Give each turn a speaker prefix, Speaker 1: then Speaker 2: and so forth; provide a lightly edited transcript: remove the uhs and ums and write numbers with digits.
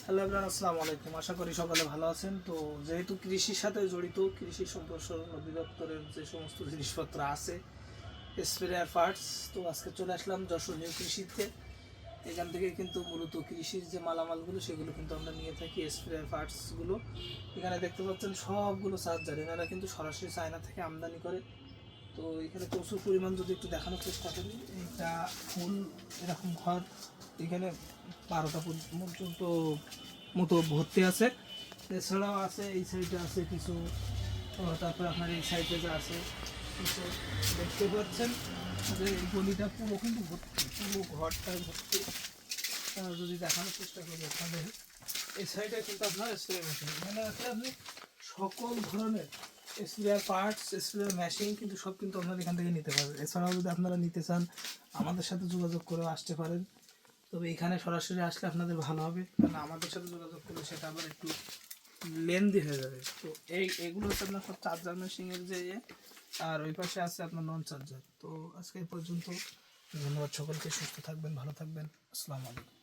Speaker 1: Hello everyone, আসসালামু আলাইকুম। আশা করি সকালে ভালো আছেন। তো যেহেতু কৃষির সাথে জড়িত, কৃষি সম্প্রসারণ অধিদপ্তরের যে সমস্ত জিনিসপত্র আছে, স্প্রেয়ার পার্টস, তো আজকে চলে আসলাম যশোর নিউ কৃষিতে। এখান থেকে কিন্তু মূলত কৃষির যে মালামালগুলো সেগুলো কিন্তু আমরা নিয়ে থাকি, স্প্রেয়ার পার্টসগুলো। এখানে দেখতে পাচ্ছেন সবগুলো চার্জার, এনারা কিন্তু সরাসরি চায়না থেকে আমদানি করে। তো এখানে প্রচুর পরিমাণ যদি একটু দেখানোর চেষ্টা করি, এইটা ফুল এরকম ঘর, এখানে 12টা পর্যন্ত মতো ভর্তি আছে। এছাড়াও আছে এই সাইডে আছে কিছু, তারপরে আপনার এই সাইডে যা আছে কিছু দেখতে পাচ্ছেন যে এই গলিটা পুরো কিন্তু ভর্তি, পুরো ঘরটা ভর্তি। যদি দেখানোর চেষ্টা করি আপনাদের, এই সাইডে কিন্তু আপনার স্প্রে মেশিন, এখানে আছে আপনি সকল ধরনের স্প্রেয়ার পার্টস, স্প্রেয়ার মেশিন কিন্তু সব কিন্তু আপনারা এখান থেকে নিতে পারবেন। এছাড়াও যদি আপনারা নিতে চান আমাদের সাথে যোগাযোগ করে আসতে পারেন। তবে এখানে সরাসরি আসলে আপনাদের ভালো হবে, কারণ আমাদের সাথে যোগাযোগ করলে সেটা আবার একটু লেন্দি হয়ে যাবে। তো এইগুলো হচ্ছে আপনার সব চার্জার মেশিনের যে আর ওই পাশে আছে আপনার নন চার্জার। তো আজকে এই পর্যন্ত। ধন্যবাদ সকলকে, সুস্থ থাকবেন, ভালো থাকবেন। আসসালামু আলাইকুম।